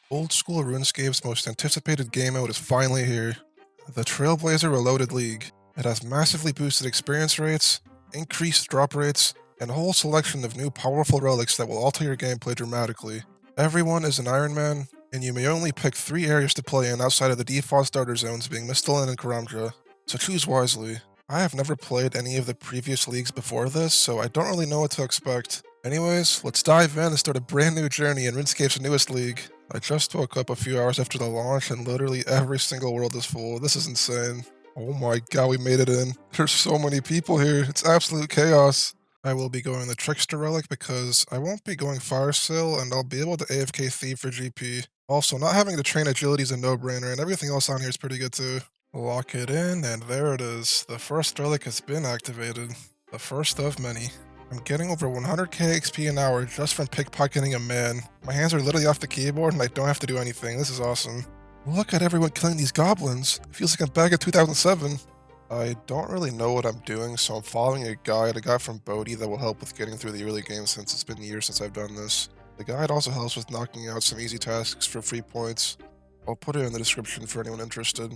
Old School RuneScape's most anticipated game mode is finally here. The Trailblazer Reloaded League. It has massively boosted experience rates, increased drop rates, and a whole selection of new powerful relics that will alter your gameplay dramatically. Everyone is an Iron Man, and you may only pick 3 areas to play in outside of the default starter zones being Misthalin and Karamja, so choose wisely. I have never played any of the previous leagues before this, so I don't really know what to expect. Anyways, let's dive in and start a brand new journey in RuneScape's newest league. I just woke up a few hours after the launch and literally every single world is full. This is insane. Oh my god, we made it in. There's so many people here. It's absolute chaos. I will be going the Trickster Relic because I won't be going Fire Sale and I'll be able to AFK Thief for GP. Also, not having to train agility is a no-brainer and everything else on here is pretty good too. Lock it in and there it is. The first relic has been activated. The first of many. I'm getting over 100k XP an hour just from pickpocketing a man. My hands are literally off the keyboard and I don't have to do anything. This is awesome. Look at everyone killing these goblins. It feels like I'm back at 2007. I don't really know what I'm doing, so I'm following a guide I got from Bodhi that will help with getting through the early game since it's been years since I've done this. The guide also helps with knocking out some easy tasks for free points. I'll put it in the description for anyone interested.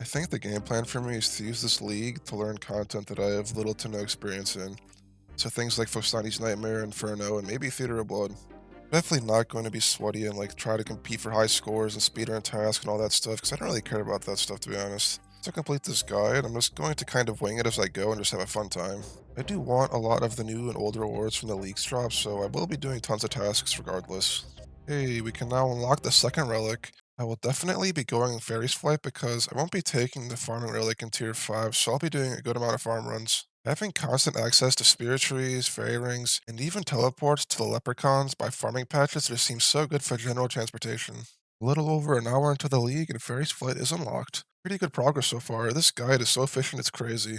I think the game plan for me is to use this league to learn content that I have little to no experience in. So things like Fostani's Nightmare, Inferno, and maybe Theater of Blood. Definitely not going to be sweaty and like try to compete for high scores and speedrun tasks and all that stuff, because I don't really care about that stuff to be honest. To complete this guide, I'm just going to kind of wing it as I go and just have a fun time. I do want a lot of the new and old rewards from the league's drops, so I will be doing tons of tasks regardless. Hey, we can now unlock the second relic. I will definitely be going Fairy's Flight because I won't be taking the farming relic in tier 5, so I'll be doing a good amount of farm runs. Having constant access to spirit trees, fairy rings, and even teleports to the leprechauns by farming patches just seems so good for general transportation. A little over an hour into the league and Fairy's Flight is unlocked. Pretty good progress so far. This guide is so efficient it's crazy.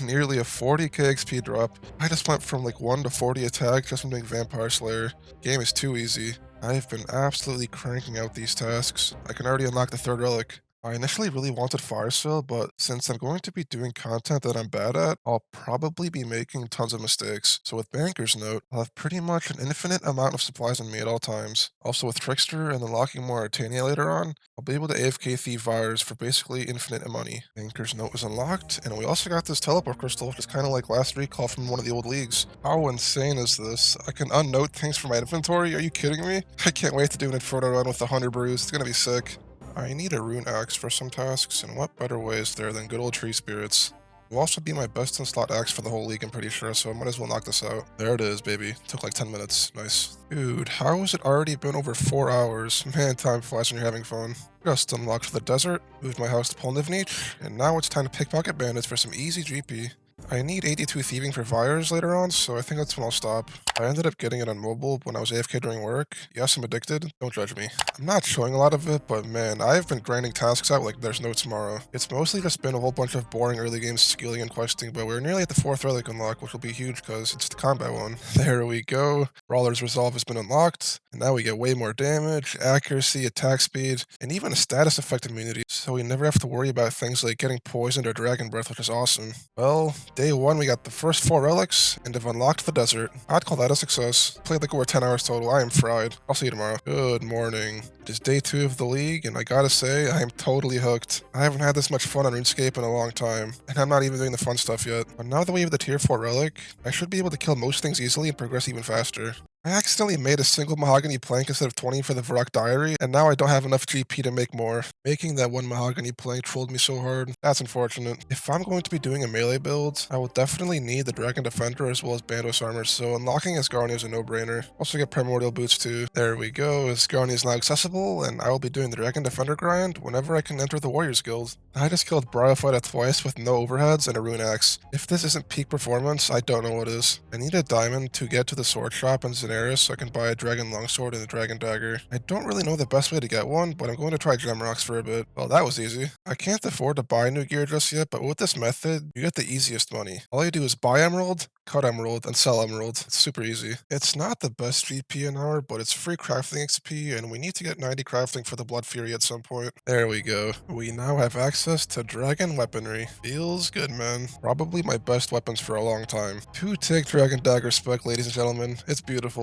Nearly a 40k XP drop. I just went from like 1 to 40 attack just from doing Vampire Slayer. Game is too easy. I have been absolutely cranking out these tasks. I can already unlock the third relic. I initially really wanted Fire Sale, but since I'm going to be doing content that I'm bad at, I'll probably be making tons of mistakes. So with Banker's Note, I'll have pretty much an infinite amount of supplies on me at all times. Also with Trickster and unlocking more Artania later on, I'll be able to AFK Thief Fires for basically infinite money. Banker's Note is unlocked, and we also got this Teleport Crystal, which is kind of like last recall from one of the old leagues. How insane is this? I can unnote things from my inventory? Are you kidding me? I can't wait to do an Inferno run with 100 brews. It's gonna be sick. I need a rune axe for some tasks, and what better way is there than good old tree spirits? It will also be my best in slot axe for the whole league, I'm pretty sure, so I might as well knock this out. There it is, baby. Took like 10 minutes. Nice. Dude, how has it already been over 4 hours? Man, time flies when you're having fun. Just unlocked the desert, moved my house to Polnivnich, and now it's time to pickpocket bandits for some easy GP. I need 82 thieving for fires later on, so I think that's when I'll stop. I ended up getting it on mobile when I was AFK during work. Yes, I'm addicted. Don't judge me. I'm not showing a lot of it, but man, I've been grinding tasks out like there's no tomorrow. It's mostly just been a whole bunch of boring early game skilling and questing, but we're nearly at the 4th relic unlock, which will be huge because it's the combat one. There we go. Brawler's Resolve has been unlocked, and now we get way more damage, accuracy, attack speed, and even a status effect immunity, so we never have to worry about things like getting poisoned or dragon breath, which is awesome. Well, day 1 we got the first 4 relics, and have unlocked the desert. I'd call that a success. Played like over 10 hours total. I am fried. I'll see you tomorrow. Good morning. It is day 2 of the league, and I gotta say, I am totally hooked. I haven't had this much fun on RuneScape in a long time, and I'm not even doing the fun stuff yet. But now that we have the tier 4 relic, I should be able to kill most things easily and progress even faster. I accidentally made a single mahogany plank instead of 20 for the Varrock Diary, and now I don't have enough GP to make more. Making that one mahogany plank trolled me so hard. That's unfortunate. If I'm going to be doing a melee build, I will definitely need the Dragon Defender as well as Bandos armor, so unlocking Asgarnia is a no-brainer. Also get Primordial Boots too. There we go, Asgarnia is now accessible, and I will be doing the Dragon Defender grind whenever I can enter the Warriors Guild. I just killed Bryophyta twice with no overheads and a rune axe. If this isn't peak performance, I don't know what is. I need a diamond to get to the sword shop in Daenerys so I can buy a dragon longsword and a dragon dagger. I don't really know the best way to get one, but I'm going to try Gemrocks for a bit. Well, that was easy. I can't afford to buy new gear just yet, but with this method, you get the easiest money. All you do is buy emerald, cut emerald, and sell emerald. It's super easy. It's not the best GP an hour, but it's free crafting XP, and we need to get 90 crafting for the Blood Fury at some point. There we go. We now have access to dragon weaponry. Feels good, man. Probably my best weapons for a long time. 2 tick dragon dagger spec, ladies and gentlemen. It's beautiful.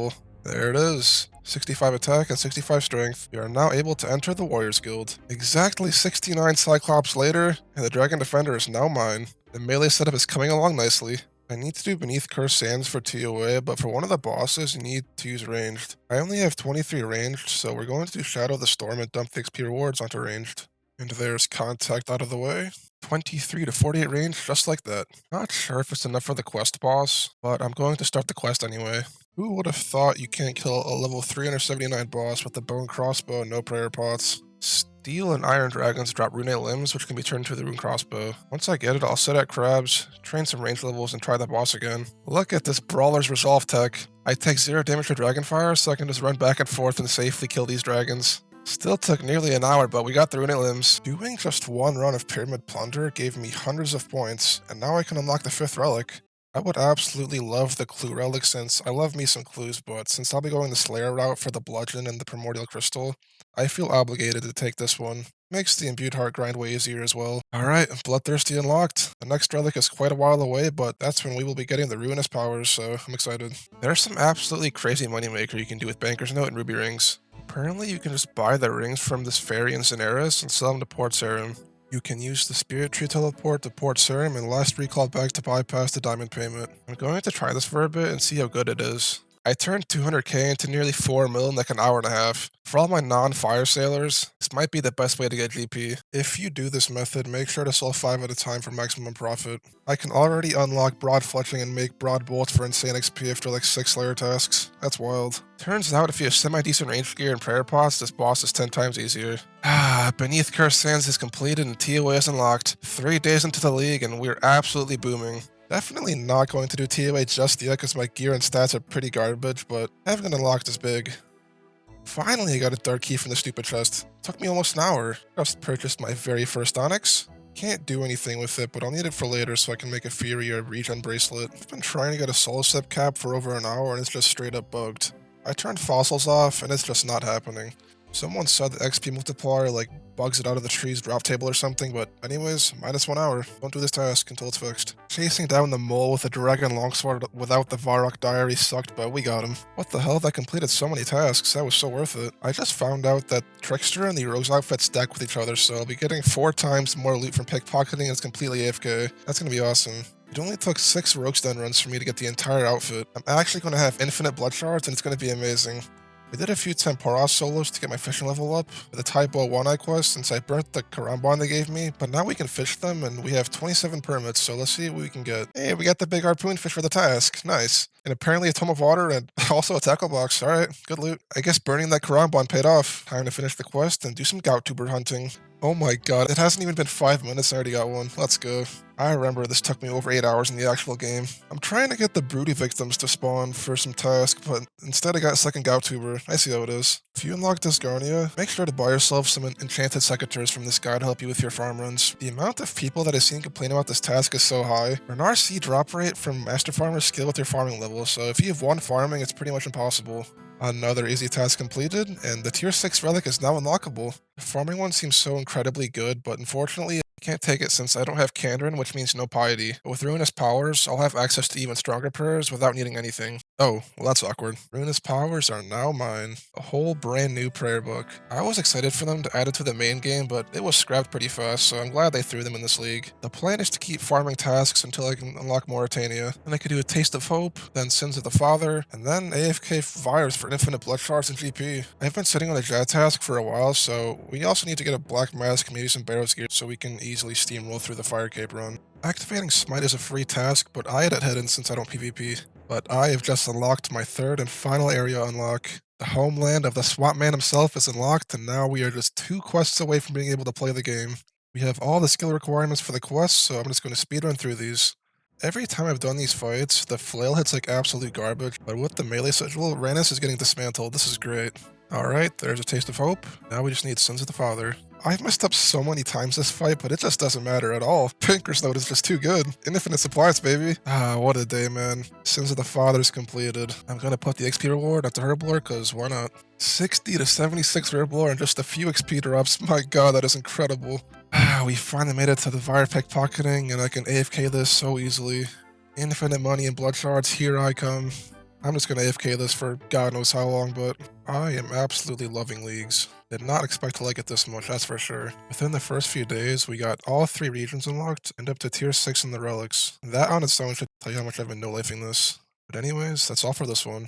There it is. 65 attack and 65 strength. We are now able to enter the Warriors Guild. Exactly 69 Cyclops later, and the Dragon Defender is now mine. The melee setup is coming along nicely. I need to do Beneath Cursed Sands for TOA, but for one of the bosses, you need to use ranged. I only have 23 ranged, so we're going to do Shadow of the Storm and dump the XP rewards onto ranged. And there's Contact out of the way. 23 to 48 range, just like that. Not sure if it's enough for the quest boss, but I'm going to start the quest anyway. Who would have thought you can't kill a level 379 boss with a bone crossbow and no prayer pots? Steel and iron dragons drop runate limbs, which can be turned to the rune crossbow. Once I get it, I'll set out crabs, train some range levels, and try the boss again. Look at this Brawler's Resolve tech. I take 0 damage to Dragonfire, so I can just run back and forth and safely kill these dragons. Still took nearly an hour, but we got the runate limbs. Doing just one run of Pyramid Plunder gave me hundreds of points, and now I can unlock the 5th relic. I would absolutely love the clue relic since I love me some clues, but since I'll be going the Slayer route for the bludgeon and the primordial crystal, I feel obligated to take this one. Makes the imbued heart grind way easier as well. Alright, Bloodthirsty unlocked. The next relic is quite a while away, but that's when we will be getting the ruinous powers, so I'm excited. There's some absolutely crazy moneymaker you can do with Banker's Note and Ruby Rings. Apparently you can just buy the rings from this fairy in Xenaris and sell them to Port Sarim. You can use the Spirit Tree teleport to Port Sarim and last recall back to bypass the diamond payment. I'm going to try this for a bit and see how good it is. I turned 200k into nearly 4 mil in like an hour and a half. For all my non-fire sailors, this might be the best way to get GP. If you do this method, make sure to sell 5 at a time for maximum profit. I can already unlock broad fletching and make broad bolts for insane XP after like 6 Slayer tasks. That's wild. Turns out if you have semi-decent range gear and prayer pots, this boss is 10 times easier. Beneath Cursed Sands is completed and TOA is unlocked. 3 days into the league and we're absolutely booming. Definitely not going to do TOA just yet because my gear and stats are pretty garbage, but having it unlocked is big. Finally, I got a dark key from the stupid chest. Took me almost an hour. Just purchased my very first Onyx. Can't do anything with it, but I'll need it for later so I can make a Fury or regen bracelet. I've been trying to get a soul sip cap for over an hour and it's just straight up bugged. I turned fossils off and it's just not happening. Someone said the XP multiplier like bugs it out of the tree's drop table or something, but anyways, minus 1 hour. Don't do this task until it's fixed. Chasing down the mole with a dragon longsword without the Varrock diary sucked, but we got him. What the hell, that completed so many tasks, that was so worth it. I just found out that Trickster and the Rose outfit stack with each other, so I'll be getting 4 times more loot from pickpocketing and it's completely AFK. That's gonna be awesome. It only took 6 Rogue's Den runs for me to get the entire outfit. I'm actually going to have infinite blood shards and it's going to be amazing. I did a few Temporos solos to get my fishing level up with a Typo 1-Eye quest since I burnt the Karambon they gave me, but now we can fish them and we have 27 permits, so let's see what we can get. Hey, we got the big harpoon fish for the task. Nice. And apparently a Tome of Water and also a tackle box. Alright, good loot. I guess burning that Karambon paid off. Time to finish the quest and do some gout tuber hunting. Oh my god, it hasn't even been 5 minutes, I already got one. Let's go. I remember this took me over 8 hours in the actual game. I'm trying to get the Broody victims to spawn for some task, but instead I got a second gout tuber. I see how it is. If you unlock Disgarnia, make sure to buy yourself some enchanted secateurs from this guy to help you with your farm runs. The amount of people that I've seen complain about this task is so high. An RC drop rate from Master Farmer's skill with your farming level, so if you have 1 farming, it's pretty much impossible. Another easy task completed, and the tier 6 relic is now unlockable. The farming one seems so incredibly good, but unfortunately, I can't take it since I don't have Candrin, which means no piety. But with Ruinous Powers, I'll have access to even stronger prayers without needing anything. Oh, well that's awkward. Ruinous Powers are now mine. A whole brand new prayer book. I was excited for them to add it to the main game, but it was scrapped pretty fast, so I'm glad they threw them in this league. The plan is to keep farming tasks until I can unlock Mauritania. Then I could do a Taste of Hope, then Sins of the Father, and then AFK Fires for infinite blood shards and GP. I've been sitting on a Jet task for a while, so we also need to get a Black Mask, maybe some Barrows gear, so we can easily steamroll through the Fire Cape run. Activating Smite is a free task, but I had it hidden since I don't PvP. But I have just unlocked my 3rd and final area unlock. The homeland of the Swamp Man himself is unlocked, and now we are just 2 quests away from being able to play the game. We have all the skill requirements for the quests, so I'm just going to speedrun through these. Every time I've done these fights, the flail hits like absolute garbage, but with the melee sigil, Rannis is getting dismantled. This is great. Alright, there's a Taste of Hope. Now we just need Sins of the Father. I've messed up so many times this fight, but it just doesn't matter at all. Pinker's Note is just too good. Infinite supplies, baby. What a day, man. Sins of the Father's completed. I'm gonna put the XP reward at the Herblore, cause why not? 60 to 76 Herblore and just a few XP drops. My god, that is incredible. We finally made it to the Fire pickpocketing, and I can AFK this so easily. Infinite money and blood shards, here I come. I'm just gonna AFK this for God knows how long, but I am absolutely loving leagues. Did not expect to like it this much, that's for sure. Within the first few days, we got all 3 regions unlocked and up to tier 6 in the relics. That on its own should tell you how much I've been no-lifing this. But anyways, that's all for this one.